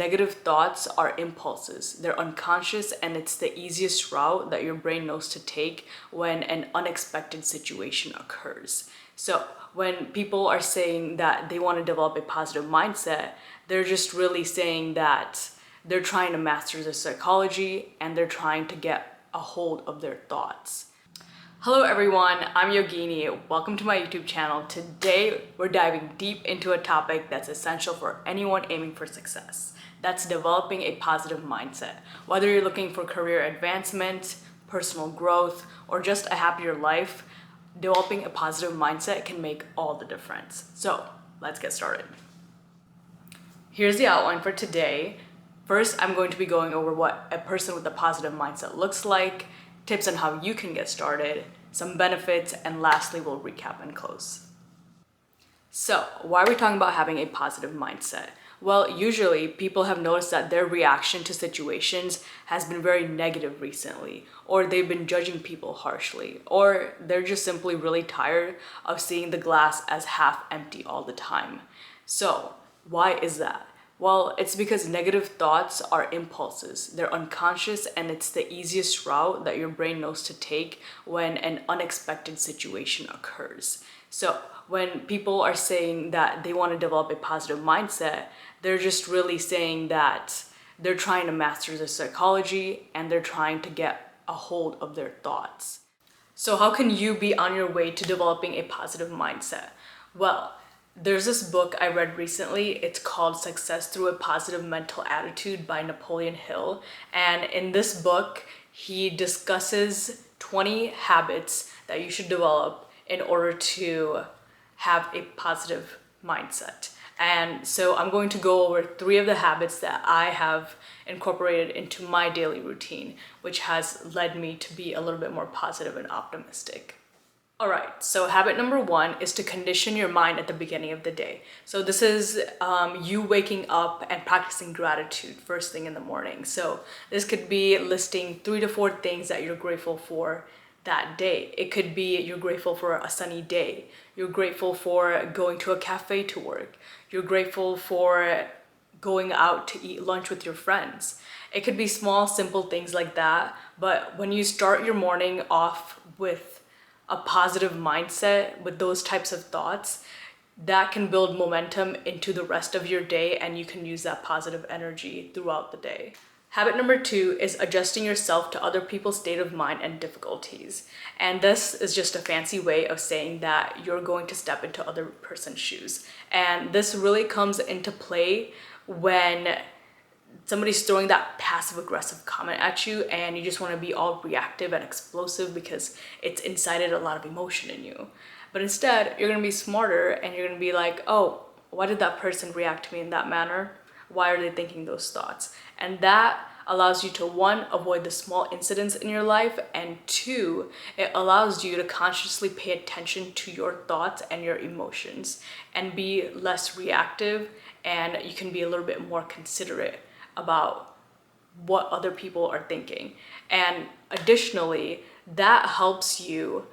Negative thoughts are impulses. They're unconscious, and it's the easiest route that your brain knows to take when an unexpected situation occurs. So when people are saying that they want to develop a positive mindset, they're just really saying that they're trying to master their psychology and they're trying to get a hold of their thoughts. Hello everyone, I'm Yogini. Welcome to my YouTube channel. Today we're diving deep into a topic that's essential for anyone aiming for success. That's developing a positive mindset. Whether you're looking for career advancement, personal growth, or just a happier life, developing a positive mindset can make all the difference. So let's get started. Here's the outline for today. First, I'm going to be going over what a person with a positive mindset looks like, tips on how you can get started, some benefits, and lastly, we'll recap and close. So, why are we talking about having a positive mindset? Well, usually people have noticed that their reaction to situations has been very negative recently, or they've been judging people harshly, or they're just simply really tired of seeing the glass as half empty all the time. So, why is that? Well, it's because negative thoughts are impulses. They're unconscious, and it's the easiest route that your brain knows to take when an unexpected situation occurs. So when people are saying that they want to develop a positive mindset, they're just really saying that they're trying to master their psychology and they're trying to get a hold of their thoughts. So how can you be on your way to developing a positive mindset? Well, there's this book I read recently. It's called Success Through a Positive Mental Attitude by Napoleon Hill. And in this book, he discusses 20 habits that you should develop in order to have a positive mindset. And so I'm going to go over 3 of the habits that I have incorporated into my daily routine, which has led me to be a little bit more positive and optimistic. All right, so habit number 1 is to condition your mind at the beginning of the day. So this is you waking up and practicing gratitude first thing in the morning. So this could be listing 3 to 4 things that you're grateful for that day. It could be you're grateful for a sunny day. You're grateful for going to a cafe to work. You're grateful for going out to eat lunch with your friends. It could be small, simple things like that. But when you start your morning off with a positive mindset with those types of thoughts, that can build momentum into the rest of your day, and you can use that positive energy throughout the day. Habit number 2 is adjusting yourself to other people's state of mind and difficulties. And this is just a fancy way of saying that you're going to step into other person's shoes. And this really comes into play when somebody's throwing that passive aggressive comment at you and you just want to be all reactive and explosive because it's incited a lot of emotion in you. But instead, you're going to be smarter and you're going to be like, oh, why did that person react to me in that manner? Why are they thinking those thoughts? And that allows you to, 1, avoid the small incidents in your life, and 2, it allows you to consciously pay attention to your thoughts and your emotions and be less reactive, and you can be a little bit more considerate about what other people are thinking. And additionally, that helps you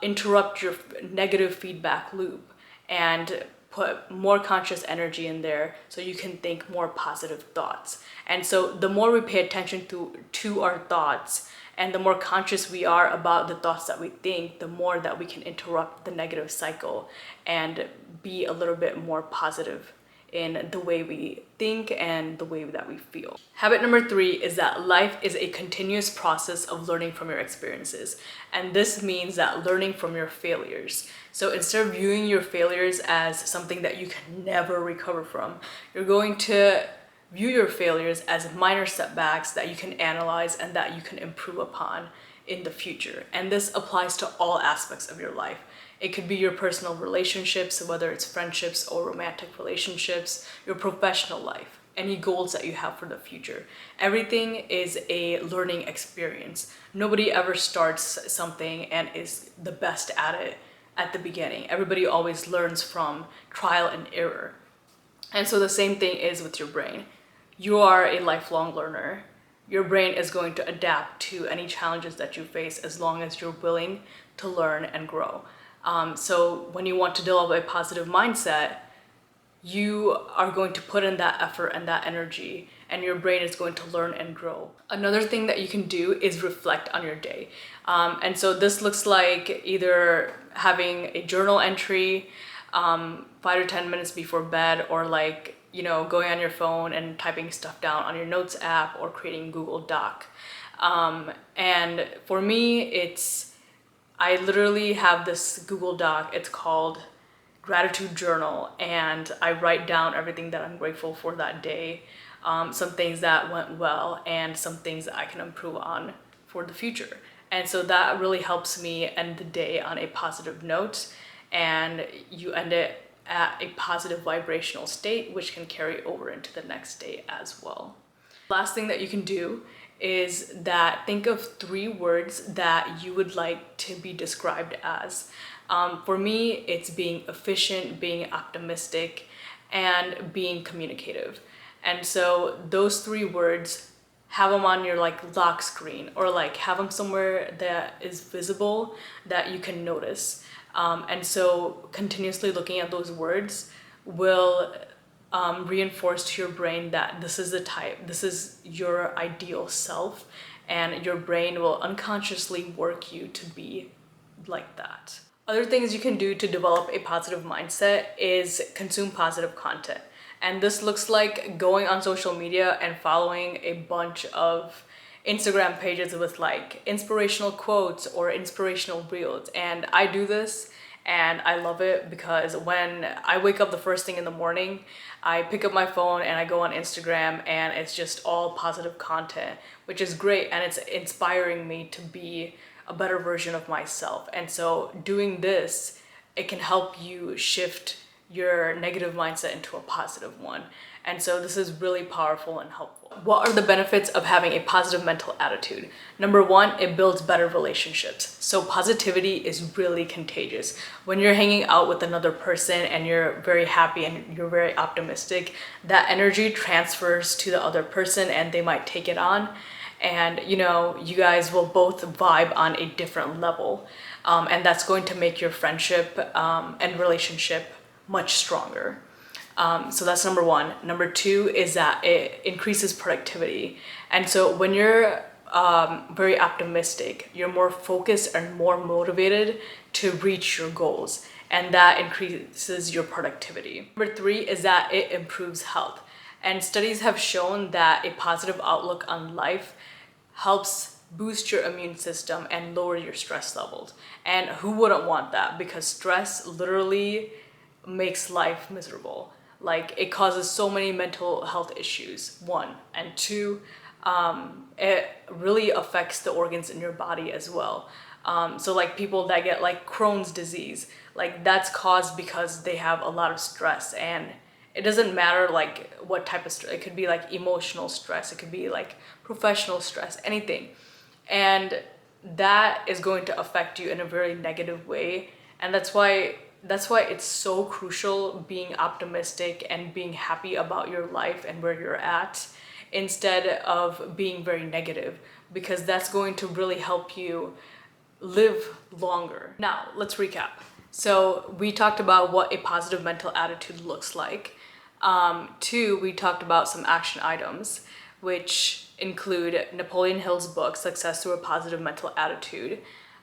interrupt your negative feedback loop and put more conscious energy in there so you can think more positive thoughts. And so the more we pay attention to our thoughts and the more conscious we are about the thoughts that we think, the more that we can interrupt the negative cycle and be a little bit more positive in the way we think and the way that we feel. Habit number 3 is that life is a continuous process of learning from your experiences. And this means that learning from your failures. So instead of viewing your failures as something that you can never recover from, you're going to view your failures as minor setbacks that you can analyze and that you can improve upon in the future. And this applies to all aspects of your life. It could be your personal relationships, whether it's friendships or romantic relationships, your professional life, any goals that you have for the future. Everything is a learning experience. Nobody ever starts something and is the best at it at the beginning. Everybody always learns from trial and error. And so the same thing is with your brain. You are a lifelong learner. Your brain is going to adapt to any challenges that you face as long as you're willing to learn and grow. So when you want to develop a positive mindset, you are going to put in that effort and that energy, and your brain is going to learn and grow. Another thing that you can do is reflect on your day. And so this looks like either having a journal entry 5 to 10 minutes before bed, or like, you know, going on your phone and typing stuff down on your notes app, or creating Google Doc. And for me, I literally have this Google Doc. It's called Gratitude Journal, and I write down everything that I'm grateful for that day, some things that went well, and some things that I can improve on for the future. And so that really helps me end the day on a positive note, and you end it at a positive vibrational state, which can carry over into the next day as well. Last thing that you can do is that think of 3 words that you would like to be described as. For me, it's being efficient, being optimistic, and being communicative. And so those 3 words, have them on your like lock screen, or like have them somewhere that is visible that you can notice. And so continuously looking at those words will reinforce to your brain that this is your ideal self, and your brain will unconsciously work you to be like that. Other things you can do to develop a positive mindset is consume positive content. And this looks like going on social media and following a bunch of Instagram pages with like inspirational quotes or inspirational reels. And I do this and I love it, because when I wake up the first thing in the morning, I pick up my phone and I go on Instagram, and it's just all positive content, which is great, and it's inspiring me to be a better version of myself. And so doing this, it can help you shift your negative mindset into a positive one. And so this is really powerful and helpful. What are the benefits of having a positive mental attitude? Number 1, it builds better relationships. So positivity is really contagious. When you're hanging out with another person and you're very happy and you're very optimistic, that energy transfers to the other person and they might take it on. And you know, you guys will both vibe on a different level. And that's going to make your friendship and relationship much stronger. So that's number 1. Number 2 is that it increases productivity. And so when you're very optimistic, you're more focused and more motivated to reach your goals, and that increases your productivity. Number 3 is that it improves health. And studies have shown that a positive outlook on life helps boost your immune system and lower your stress levels. And who wouldn't want that? Because stress literally makes life miserable. Like, it causes so many mental health issues, 1. And 2, it really affects the organs in your body as well. So like people that get like Crohn's disease, like that's caused because they have a lot of stress. And it doesn't matter like what type of stress. It could be like emotional stress, it could be like professional stress, anything. And that is going to affect you in a very negative way. And that's why it's so crucial being optimistic and being happy about your life and where you're at, instead of being very negative, because that's going to really help you live longer. Now, let's recap. So we talked about what a positive mental attitude looks like. 2, we talked about some action items, which include Napoleon Hill's book, Success Through a Positive Mental Attitude.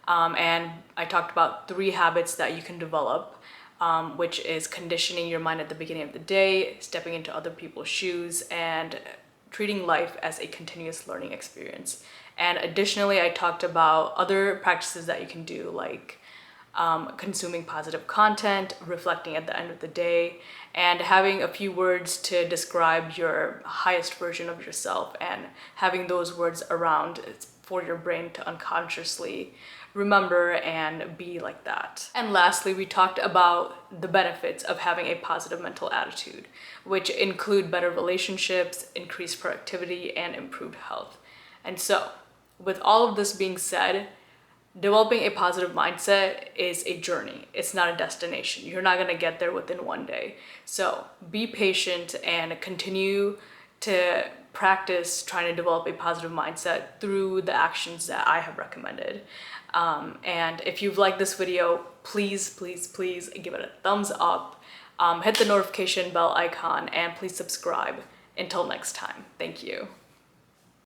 And I talked about 3 habits that you can develop, which is conditioning your mind at the beginning of the day, stepping into other people's shoes, and treating life as a continuous learning experience. And additionally, I talked about other practices that you can do, like consuming positive content, reflecting at the end of the day, and having a few words to describe your highest version of yourself, and having those words around for your brain to unconsciously remember and be like that. And lastly, we talked about the benefits of having a positive mental attitude, which include better relationships, increased productivity, and improved health. And so, with all of this being said, developing a positive mindset is a journey. It's not a destination. You're not gonna get there within one day. So be patient and continue to practice trying to develop a positive mindset through the actions that I have recommended. And if you've liked this video, please give it a thumbs up. hit the notification bell icon and please subscribe. Until next time, thank you.